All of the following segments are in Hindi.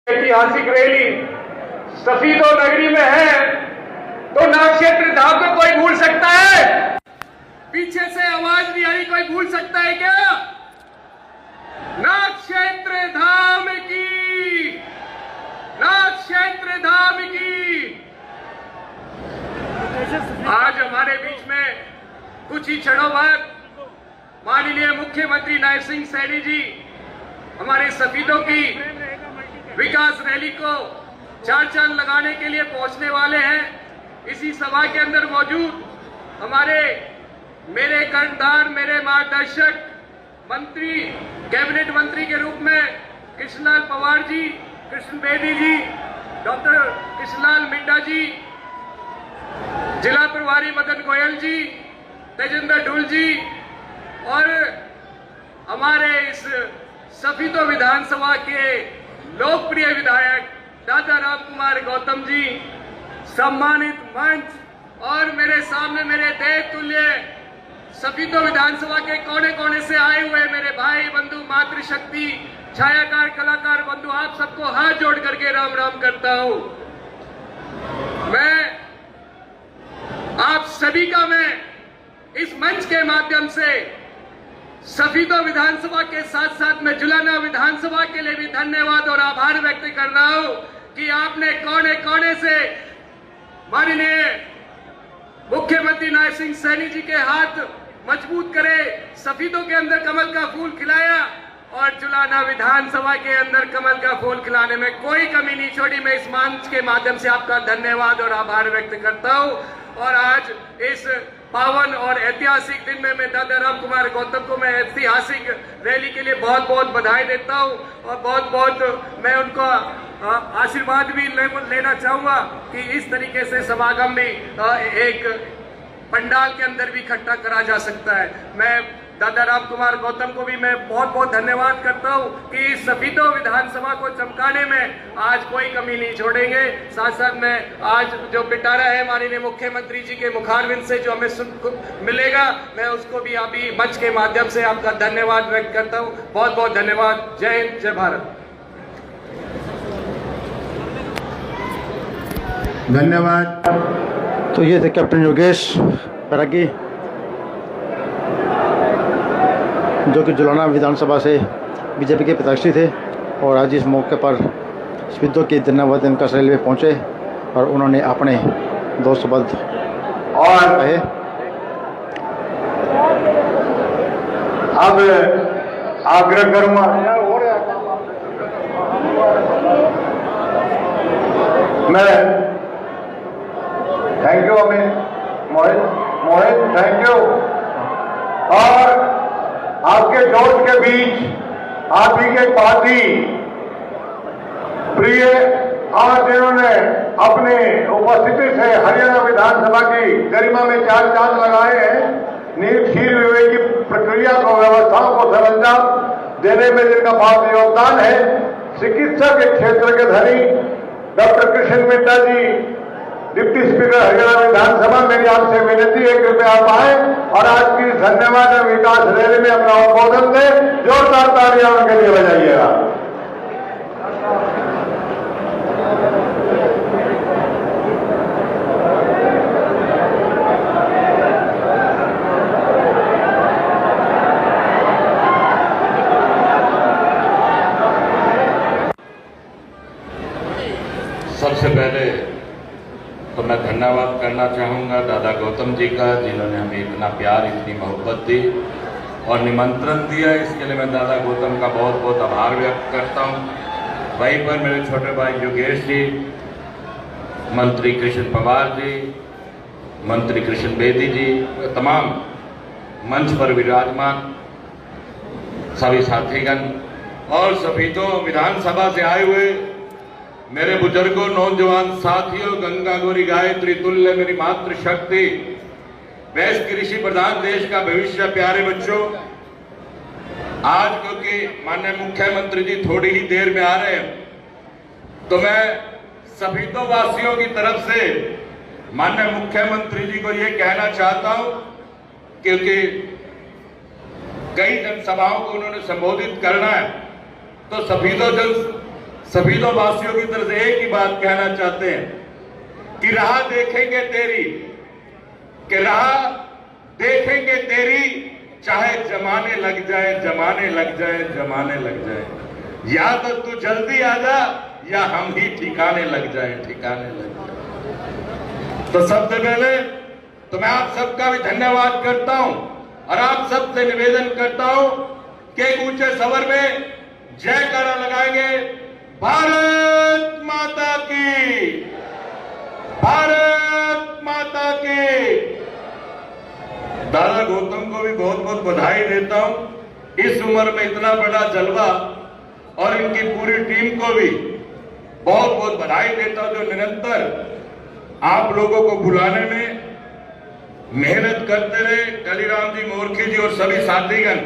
ऐतिहासिक रैली सफीदो नगरी में है तो नाग क्षेत्र धाम को कोई भूल सकता है? पीछे से आवाज नहीं आई, कोई भूल सकता है क्या? नाग क्षेत्र धाम की, नाग क्षेत्र धाम की। आज हमारे बीच में कुछ ही क्षणों बाद माननीय मुख्यमंत्री नायब सिंह सैनी जी हमारे सफीदों की विकास रैली को चार चांद लगाने के लिए पहुंचने वाले हैं। इसी सभा के अंदर मौजूद हमारे मेरे कर्णधार, मेरे मार्गदर्शक मंत्री, कैबिनेट मंत्री के रूप में कृष्णलाल पवार जी, कृष्ण बेदी जी, डॉक्टर कृष्णलाल मिड्डा जी, जिला प्रभारी मदन गोयल जी, तेजेंद्र ढूल जी और हमारे इस सफीदो विधानसभा के लोकप्रिय विधायक दादा राम कुमार गौतम जी, सम्मानित मंच और मेरे सामने मेरे देव तुल्य सफीदो विधानसभा के कोने कोने से आए हुए मेरे भाई बंधु, मातृशक्ति, छायाकार, कलाकार बंधु, आप सबको हाथ जोड़ करके राम राम करता हूं। मैं आप सभी का इस मंच के माध्यम से सफीदो विधानसभा के साथ साथ मैं जुलाना विधानसभा के लिए भी धन्यवाद और आभार व्यक्त कर रहा हूं कि आपने कोने कोने से माननीय मुख्यमंत्री नायब सिंह सैनी जी के हाथ मजबूत करे, सफीदों के अंदर कमल का फूल खिलाया और जुलाना विधानसभा के अंदर कमल का फूल खिलाने में कोई कमी नहीं छोड़ी। मैं इस मंच के माध्यम से आपका धन्यवाद और आभार व्यक्त करता हूं। और आज इस पावन और ऐतिहासिक दिन में मैं दादा राम कुमार गौतम को मैं ऐतिहासिक रैली के लिए बहुत बहुत बधाई देता हूं और बहुत बहुत मैं उनका आशीर्वाद भी लेना चाहूंगा कि इस तरीके से समागम में एक पंडाल के अंदर भी इकट्ठा करा जा सकता है। मैं दादा राम कुमार गौतम को भी मैं बहुत बहुत धन्यवाद करता हूं कि इस सफीदो विधानसभा को चमकाने में आज कोई कमी नहीं छोड़ेंगे। साथ साथ में आज जो पिटारा है माननीय मुख्यमंत्री जी के मुखारविंद से जो हमें मिलेगा, मैं उसको भी अभी मंच के माध्यम से आपका धन्यवाद व्यक्त करता हूं। बहुत बहुत धन्यवाद। जय हिंद, जय भारत। धन्यवाद। तो ये थे कैप्टन योगेश बैरागी जो कि जुलाना विधानसभा से बीजेपी के प्रत्याशी थे और आज इस मौके पर सफीदों के धन्यवाद इनका रैली में पहुँचे और उन्होंने अपने दो शब्द और कहे। अब आग्रह करूंगा मैं, thank you Amit, Mohit thank you. और आपके जोश के बीच आप ही के पार्टी प्रिय और जिन्होंने अपनी उपस्थिति से हरियाणा विधानसभा की गरिमा में चार चांद लगाए हैं, नीतिशील विवेक की प्रक्रिया को, व्यवस्थाओं को सरंजाम देने में जिनका बहुत योगदान है, चिकित्सा के क्षेत्र के धनी डॉक्टर कृष्ण मिड्डा जी, डिप्टी स्पीकर हरियाणा विधानसभा, मेरी आपसे विनती है कृपया आप आए और आज की धन्यवाद विकास रैली में अपना उद्बोधन दें। जोरदार तालियां उनके लिए बजाइएगा। सबसे पहले तो मैं धन्यवाद करना चाहूँगा दादा गौतम जी का, जिन्होंने हमें इतना प्यार, इतनी मोहब्बत दी और निमंत्रण दिया। इसके लिए मैं दादा गौतम का बहुत बहुत आभार व्यक्त करता हूँ। वहीं पर मेरे छोटे भाई योगेश जी, मंत्री कृष्ण पवार जी, मंत्री कृष्ण बेदी जी, तमाम मंच पर विराजमान सभी साथीगण और सफीदो विधानसभा से आए हुए मेरे बुजुर्गों, नौजवान साथियों, गंगा गोरी गायत्री तुल्य मेरी मातृशक्ति, वैश्य कृषि प्रधान देश का भविष्य, प्यारे बच्चों, आज क्योंकि माननीय मुख्यमंत्री जी थोड़ी ही देर में आ रहे हैं तो मैं सफीदो वासियों की तरफ से माननीय मुख्यमंत्री जी को ये कहना चाहता हूं, क्योंकि कई जनसभाओं को उन्होंने संबोधित करना है, तो सफीदो जन सभी लोग वासियों की तरफ से एक ही बात कहना चाहते हैं कि राह देखेंगे तेरी, कि राह देखेंगे तेरी, चाहे जमाने लग जाए, जमाने लग जाए, जमाने लग जाए, या तो तू जल्दी आ जा या हम ही ठिकाने लग जाए, ठिकाने लग जाए। तो सबसे पहले तो मैं आप सबका भी धन्यवाद करता हूं और आप सबसे निवेदन करता हूं कि एक ऊंचे स्वर में जयकारा लगाएंगे, भारत माता की, भारत माता की। दादा गौतम को भी बहुत बहुत बधाई देता हूं इस उम्र में इतना बड़ा जलवा, और इनकी पूरी टीम को भी बहुत बहुत बधाई देता हूं जो निरंतर आप लोगों को बुलाने में मेहनत करते रहे। कलीराम जी, मोरखी जी और सभी साथीगण,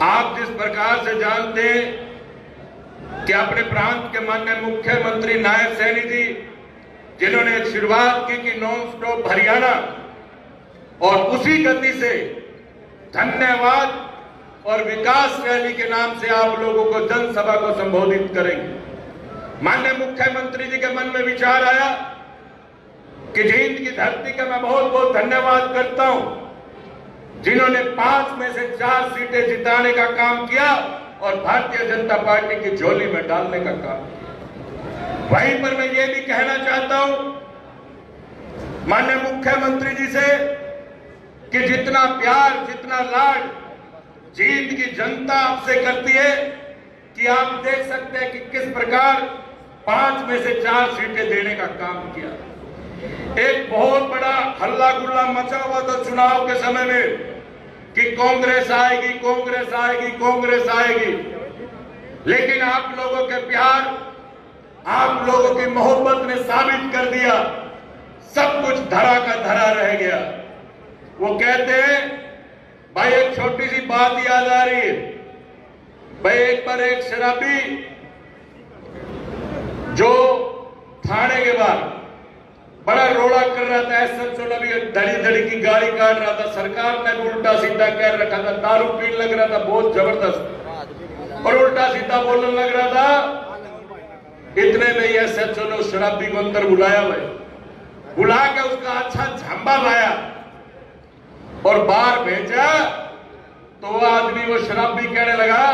आप जिस प्रकार से जानते हैं कि अपने प्रांत के माननीय मुख्यमंत्री नायब सैनी जी जिन्होंने शुरुआत की कि नॉन स्टॉप हरियाणा, और उसी गति से धन्यवाद और विकास रैली के नाम से आप लोगों को जनसभा को संबोधित करेंगे। माननीय मुख्यमंत्री जी के मन में विचार आया कि जींद की धरती का मैं बहुत बहुत धन्यवाद करता हूं जिन्होंने 5 में से 4 सीटें जिताने का काम किया और भारतीय जनता पार्टी की झोली में डालने का काम किया। वहीं पर मैं ये भी कहना चाहता हूं माननीय मुख्यमंत्री जी से कि जितना प्यार, जितना लाड जींद की जनता आपसे करती है कि आप देख सकते हैं कि किस प्रकार 5 में से 4 सीटें देने का काम किया। एक बहुत बड़ा हल्ला गुल्ला मचा हुआ था चुनाव के समय में कि कांग्रेस आएगी, कांग्रेस आएगी, कांग्रेस आएगी, लेकिन आप लोगों के प्यार, आप लोगों की मोहब्बत ने साबित कर दिया सब कुछ धरा का धरा रह गया। वो कहते हैं, भाई एक छोटी सी बात याद आ रही है, भाई एक बार एक शराबी जो थाने के बाहर बड़ा रोड़ा कर रहा था, एसएचओ ने भी धड़ी धड़ी की गाड़ी काट रहा था, सरकार ने भी उल्टा सीधा कह रखा था, दारू पीने लग रहा था बहुत जबरदस्त और उल्टा सीधा बोलने लग रहा था। इतने में एसएचओ ने उस शराबी को अंदर बुलाया, भाई बुला के उसका अच्छा झंबा लाया और बाहर भेजा। तो वो आदमी, वो शराबी कहने लगा,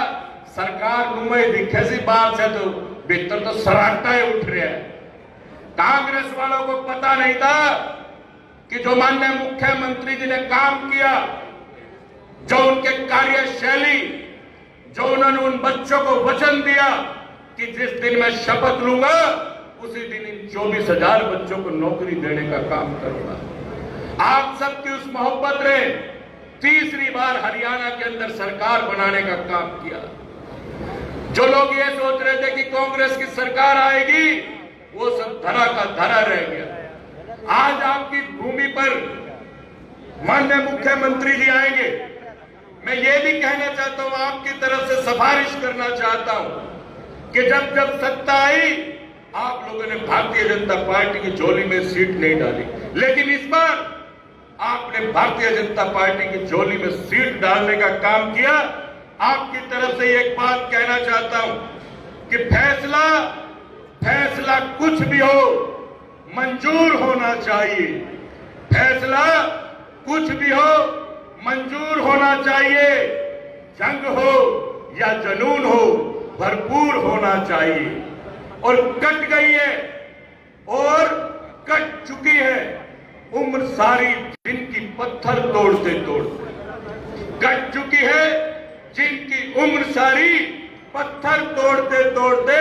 सरकार नुमाई दिखे सी बाहर से तो भीतर तो सराटा ही उठ रहा है। कांग्रेस वालों को पता नहीं था कि जो माननीय मुख्यमंत्री जी ने काम किया, जो उनके कार्यशैली, जो उन्होंने उन बच्चों को वचन दिया कि जिस दिन मैं शपथ लूंगा उसी दिन इन 24,000 बच्चों को नौकरी देने का काम करूंगा। आप सबकी उस मोहब्बत ने तीसरी बार हरियाणा के अंदर सरकार बनाने का काम किया। जो लोग ये सोच रहे थे कि कांग्रेस की सरकार आएगी, वो सब धरा का धरा रह गया। आज आपकी भूमि पर माननीय मुख्यमंत्री जी आएंगे। मैं ये भी कहना चाहता हूं, आपकी तरफ से सिफारिश करना चाहता हूं कि जब जब सत्ता आई, आप लोगों ने भारतीय जनता पार्टी की झोली में सीट नहीं डाली, लेकिन इस बार आपने भारतीय जनता पार्टी की झोली में सीट डालने का काम किया। आपकी तरफ से एक बात कहना चाहता हूं कि फैसला कुछ भी हो मंजूर होना चाहिए। फैसला कुछ भी हो मंजूर होना चाहिए। जंग हो या जुनून हो, भरपूर होना चाहिए। और कट गई है और कट चुकी है उम्र सारी जिनकी पत्थर तोड़ते तोड़ते। कट चुकी है जिनकी उम्र सारी पत्थर तोड़ते तोड़ते।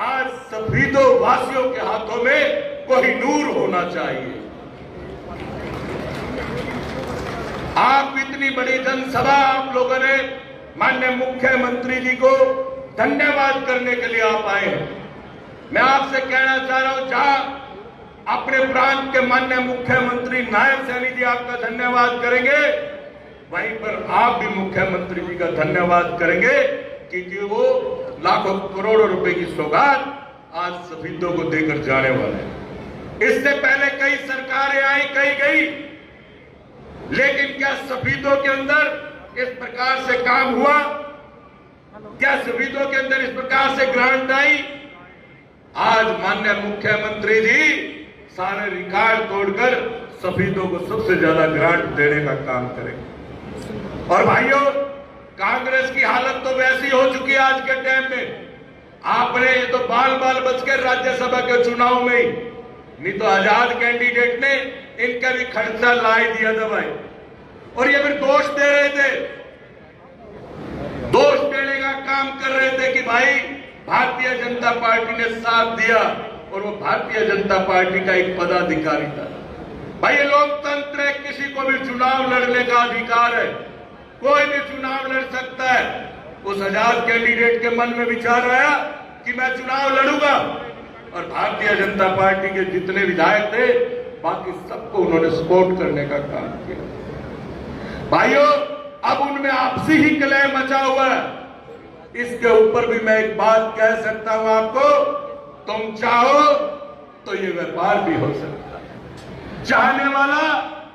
आज सफीदों वासियों के हाथों में कोहिनूर होना चाहिए। आप इतनी बड़ी जनसभा आप लोगों ने माननीय मुख्यमंत्री जी को धन्यवाद करने के लिए आप आए हैं। मैं आपसे कहना चाह रहा हूं, जहां अपने प्रांत के माननीय मुख्यमंत्री नायब सैनी जी आपका धन्यवाद करेंगे, वहीं पर आप भी मुख्यमंत्री जी का धन्यवाद करेंगे क्योंकि वो लाखों करोड़ों रुपए की सौगात आज सफीदों को देकर जाने वाले हैं। इससे पहले कई सरकारें आई, कई गई, लेकिन क्या सफीदों के अंदर इस प्रकार से काम हुआ? क्या सुविधाओं के अंदर इस प्रकार से ग्रांट आई? आज माननीय मुख्यमंत्री जी सारे रिकॉर्ड तोड़कर सफीदों को सबसे ज्यादा ग्रांट देने का काम करेंगे। और भाइयों, कांग्रेस की हालत तो वैसी हो चुकी है आज के टाइम में, आपने ये तो बाल बाल बचकर राज्यसभा के चुनाव में ही, नहीं तो आजाद कैंडिडेट ने इनका भी खर्चा ला ही दिया था भाई। और ये फिर दोष दे रहे थे, दोष देने का काम कर रहे थे कि भाई भारतीय जनता पार्टी ने साथ दिया, और वो भारतीय जनता पार्टी का एक पदाधिकारी था। भाई ये लोकतंत्र है, किसी को भी चुनाव लड़ने का अधिकार है, कोई भी चुनाव लड़ सकता है। उस आजाद कैंडिडेट के मन में विचार आया कि मैं चुनाव लड़ूंगा, और भारतीय जनता पार्टी के जितने विधायक थे बाकी सबको उन्होंने सपोर्ट करने का काम किया। भाइयों, अब उनमें आपसी ही कलह मचा हुआ है। इसके ऊपर भी मैं एक बात कह सकता हूं आपको, तुम चाहो तो ये व्यापार भी हो सकता है, चाहने वाला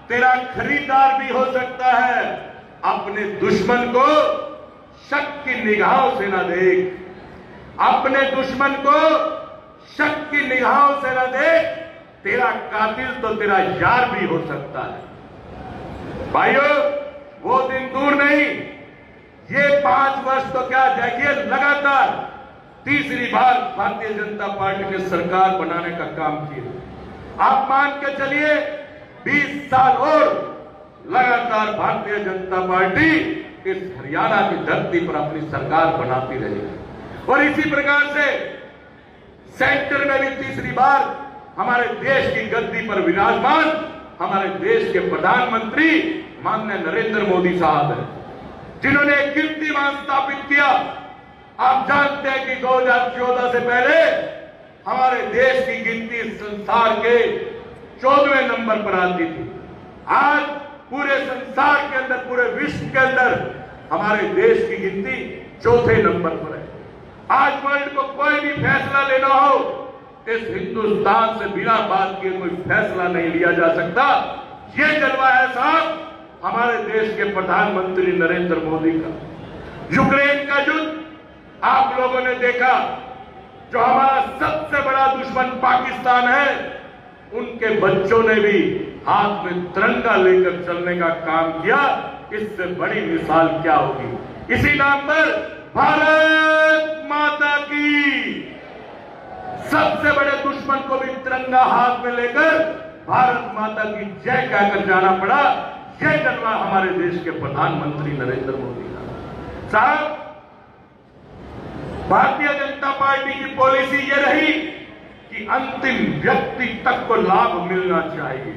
तेरा खरीदार भी हो सकता है। अपने दुश्मन को शक की निगाहों से ना देख, अपने दुश्मन को शक की निगाहों से ना देख, तेरा कातिल तो तेरा यार भी हो सकता है। भाइयों, वो दिन दूर नहीं, ये 5 वर्ष तो क्या देखिए, लगातार तीसरी बार भारतीय जनता पार्टी ने सरकार बनाने का काम किया। आप मान के चलिए 20 साल और लगातार भारतीय जनता पार्टी इस हरियाणा की धरती पर अपनी सरकार बनाती रही, और इसी प्रकार से सेंटर में भी तीसरी बार हमारे देश की गद्दी पर विराजमान हमारे देश के प्रधानमंत्री माननीय नरेंद्र मोदी साहब हैं, जिन्होंने एक कीर्तिमान स्थापित किया। आप जानते हैं कि 2014 से पहले हमारे देश की गिनती संसार के 14वें नंबर पर आती थी। आज पूरे संसार के अंदर, पूरे विश्व के अंदर हमारे देश की गिनती 4थे नंबर पर है। आज वर्ल्ड को कोई भी फैसला लेना हो, इस हिंदुस्तान से बिना बात किए कोई फैसला नहीं लिया जा सकता। ये जलवा है साहब हमारे देश के प्रधानमंत्री नरेंद्र मोदी का। यूक्रेन का युद्ध आप लोगों ने देखा, जो हमारा सबसे बड़ा दुश्मन पाकिस्तान है, उनके बच्चों ने भी हाथ में तिरंगा लेकर चलने का काम किया। इससे बड़ी मिसाल क्या होगी? इसी नाम पर भारत माता की, सबसे बड़े दुश्मन को भी तिरंगा हाथ में लेकर भारत माता की जय कहकर जाना पड़ा। यह जलवा हमारे देश के प्रधानमंत्री नरेंद्र मोदी का। साहब, भारतीय जनता पार्टी की पॉलिसी यह रही कि अंतिम व्यक्ति तक को लाभ मिलना चाहिए।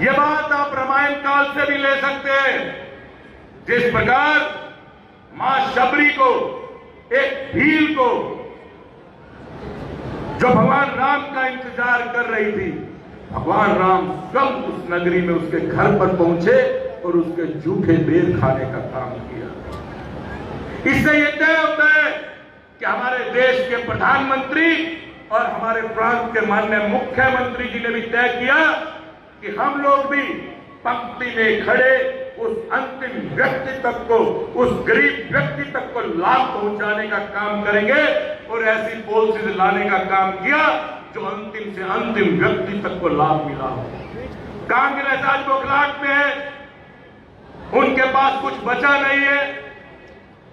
यह बात आप रामायण काल से भी ले सकते हैं। जिस प्रकार मां शबरी को, एक भील को, जो भगवान राम का इंतजार कर रही थी, भगवान राम स्वयं उस नगरी में उसके घर पर पहुंचे और उसके जूठे बेर खाने का काम किया। इससे यह तय होता है कि हमारे देश के प्रधानमंत्री और हमारे प्रांत के माननीय मुख्यमंत्री जी ने भी तय किया कि हम लोग भी पंक्ति में खड़े उस अंतिम व्यक्ति तक को, उस गरीब व्यक्ति तक को लाभ पहुंचाने का काम करेंगे, और ऐसी पॉलिसी लाने का काम किया जो अंतिम से अंतिम व्यक्ति तक को लाभ मिला। कांग्रेस आज बौखलाहट में है, उनके पास कुछ बचा नहीं है।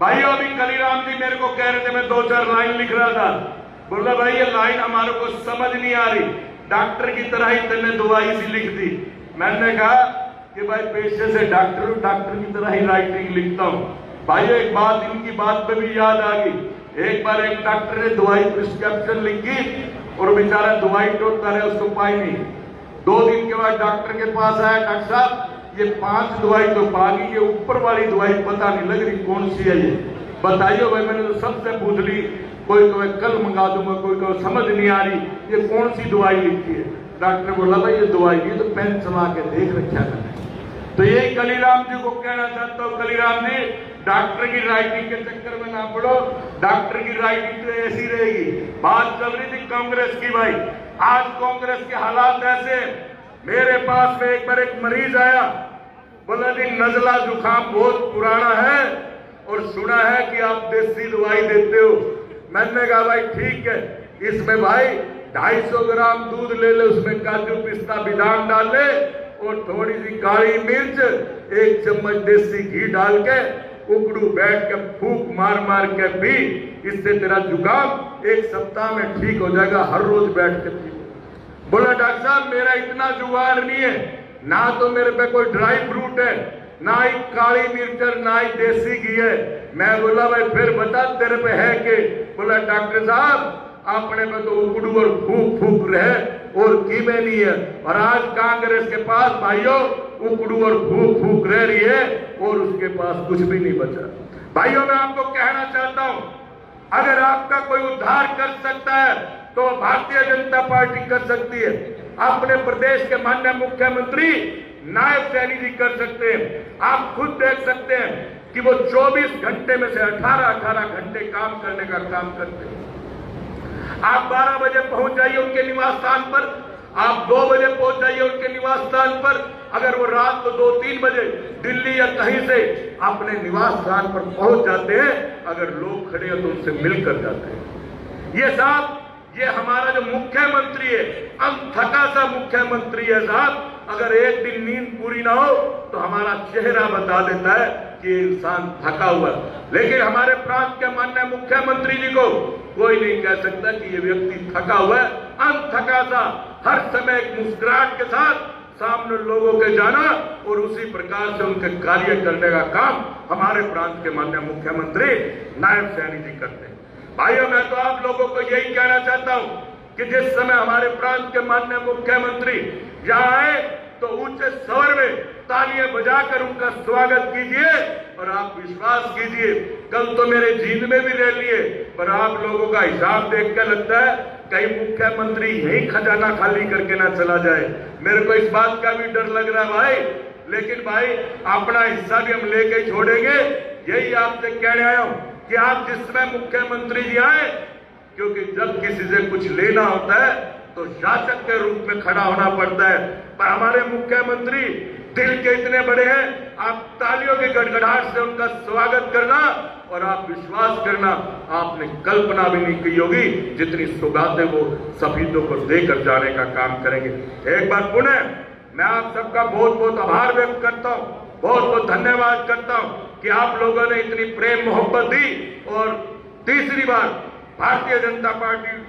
भाइयों, अभी कलीराम जी मेरे को कह रहे थे, मैं 2-4 लाइन लिख रहा था, बोला भाई ये लाइन हमारे को समझ नहीं आ रही, डॉक्टर की तरह ही तेने दवाई सी लिख दी। मैंने कहा कि भाई पेशे से डॉक्टर हूं, डॉक्टर की तरह ही राइटिंग लिखता हूं। भाइयों, एक बात इनकी बात पे भी याद आ गई। एक बार एक डॉक्टर ने दवाई प्रिस्क्रिप्शन लिखी और बेचारा दवाई टोटता रहे, उसको पाई नहीं। 2 दिन के बाद डॉक्टर के पास आया, डॉक्टर साहब ये 5 दवाई तो पा गई, ये ऊपर वाली दवाई पता नहीं लग रही कौन सी है, ये बताइए। भाई मैंने तो सबसे पूछ ली, कोई तो कल मंगा दूंगा, कोई तो समझ नहीं आ रही ये कौन सी दवाई लिखी है। डॉक्टर बोला भाई ये दवाई की तो पेन चला के देख रखा है। तो यही कलीराम जी को कहना चाहता हूं, कलीराम जी डॉक्टर की राइटिंग के चक्कर में ना पड़ो, डॉक्टर की राइटिंग तो ऐसी रहेगी। बात चल रही थी कांग्रेस की, भाई आज कांग्रेस के हालात ऐसे। मेरे पास में एक बार एक मरीज आया, बोला जी नजला जुकाम बहुत पुराना है और सुना है कि आप देसी दवाई देते हो। मैंने कहा भाई ठीक है, इसमें भाई 250 ग्राम दूध ले ले, उसमें काजू पिस्ता बादाम डाल ले और थोड़ी सी काली मिर्च, 1 चम्मच देसी घी डाल के उकड़ू बैठ के फूंक मार मार के पी, इससे तेरा जुकाम 1 सप्ताह में ठीक हो जाएगा। हर रोज बैठ के पी। बोला डॉक्टर साहब मेरा इतना जुगाड़ नहीं है, ना तो मेरे पे कोई ड्राई फ्रूट है, ना ही काली मिर्च, ना ही देसी घी है। मैं बोला भाई फिर बता तेरे पे है के? बोला डॉक्टर साहब अपने पे तो उकड़ू और फूक फूक रहे और कीमे नहीं है, और आज कांग्रेस के पास भाइयों उकड़ू और फूक फूक रह रही है और उसके पास कुछ भी नहीं बचा। भाइयों मैं आपको कहना चाहता हूं, अगर आपका कोई उद्धार कर सकता है तो भारतीय जनता पार्टी कर सकती है। अपने प्रदेश के माननीय मुख्यमंत्री नायब सैनी जी कर सकते हैं। आप खुद देख सकते हैं कि वो 24 घंटे में से 18 घंटे काम करने का काम करते हैं। आप 12 बजे पहुंच जाइए उनके निवास स्थान पर, आप 2 बजे पहुंच जाइए उनके निवास स्थान पर। अगर वो रात को 2-3 बजे दिल्ली या कहीं से अपने निवास स्थान पर पहुंच जाते हैं, अगर लोग खड़े हैं तो उनसे मिलकर जाते हैं। ये साहब, ये हमारा जो मुख्यमंत्री है, थका सा मुख्यमंत्री है साहब, अगर एक दिन नींद पूरी ना हो तो हमारा चेहरा बता देता है कि इंसान थका हुआ। लेकिन हमारे प्रांत के माननीय मुख्यमंत्री जी को कोई नहीं कह सकता कि ये व्यक्ति थका हुआ है। अनथका सा हर समय एक मुस्कुराहट के साथ सामने लोगों के जाना और उसी प्रकार से उनके कार्य करने का काम हमारे प्रांत के माननीय मुख्यमंत्री नायब सैनी जी करते हैं। भाइयों मैं तो आप लोगों को यही कहना चाहता हूं कि जिस समय हमारे प्रांत के माननीय मुख्यमंत्री यहाँ आए तो ऊंचे स्वर में तालियां बजाकर उनका स्वागत कीजिए, और आप विश्वास कीजिए कल तो मेरे जींद में भी रह लिए, पर आप लोगों का हिसाब देख कर लगता है कहीं मुख्यमंत्री यही खजाना खाली करके ना चला जाए। मेरे को इस बात का भी डर लग रहा है भाई, लेकिन भाई अपना हिस्सा भी हम लेके ही छोड़ेंगे। यही आपसे कहने आया हूं कि आप जिस समय मुख्यमंत्री जी आए, क्योंकि जब किसी से कुछ लेना होता है तो शासक के रूप में खड़ा होना पड़ता है, पर हमारे मुख्यमंत्री दिल के इतने बड़े हैं, आप तालियों की गड़गड़ाहट से उनका स्वागत करना, और आप विश्वास करना आपने कल्पना भी नहीं की होगी जितनी सौगातें वो सफीदों को देकर जाने का काम करेंगे। एक बार पुनः मैं आप सबका बहुत बहुत आभार व्यक्त करता हूं, बहुत बहुत धन्यवाद करता हूं कि आप लोगों ने इतनी प्रेम मोहब्बत दी, और तीसरी बार भारतीय जनता पार्टी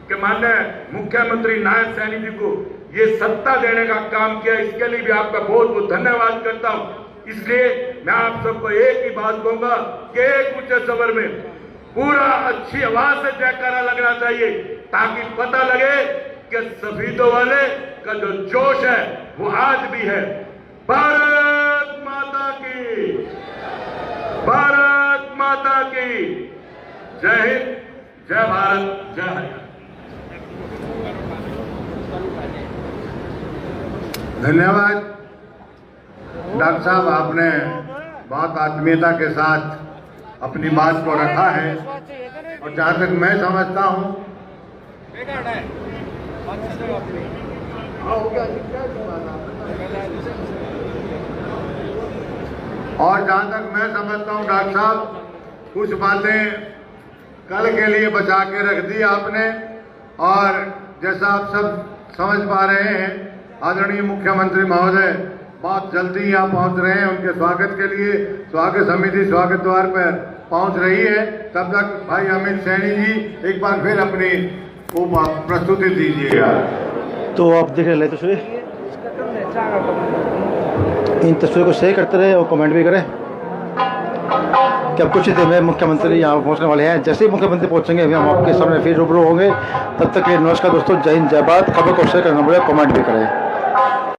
के माननीय मुख्यमंत्री नायब सैनी जी को ये सत्ता देने का काम किया, इसके लिए भी आपका बहुत बहुत धन्यवाद करता हूं। इसलिए मैं आप सबको एक ही बात कहूंगा कि एक ऊंचे स्वर में पूरा अच्छी आवाज से जयकारा लगना चाहिए, ताकि पता लगे कि सफीदों वाले का जो जोश है वो आज भी है। भारत माता की, भारत माता की जय हिंद, जय भारत, जय हरियाणा। धन्यवाद डॉक्टर साहब, आपने बहुत आत्मीयता के साथ अपनी बात को रखा है, और जहां तक मैं समझता हूं डॉक्टर साहब कुछ बातें कल के लिए बचा के रख दी आपने, और जैसा आप सब समझ पा रहे हैं आदरणीय मुख्यमंत्री महोदय बहुत जल्दी यहाँ पहुँच रहे हैं। उनके स्वागत के लिए स्वागत समिति स्वागत द्वार पर पहुँच रही है। तब तक भाई अमित सैनी जी एक बार फिर अपनी प्रस्तुति दीजिएगा। तो आप देख रहे हैं तस्वीर, इन तस्वीरों को शेयर करते रहे और कमेंट भी करें कि अब कुछ ही देर में मुख्यमंत्री यहाँ पहुँचने वाले हैं। जैसे ही मुख्यमंत्री पहुँचेंगे हम आपके सामने फिर रूबरू होंगे। तब तक के लिए नमस्कार दोस्तों, जय हिंद, जय भारत। खबर को शेयर करना बोले, कमेंट भी करें।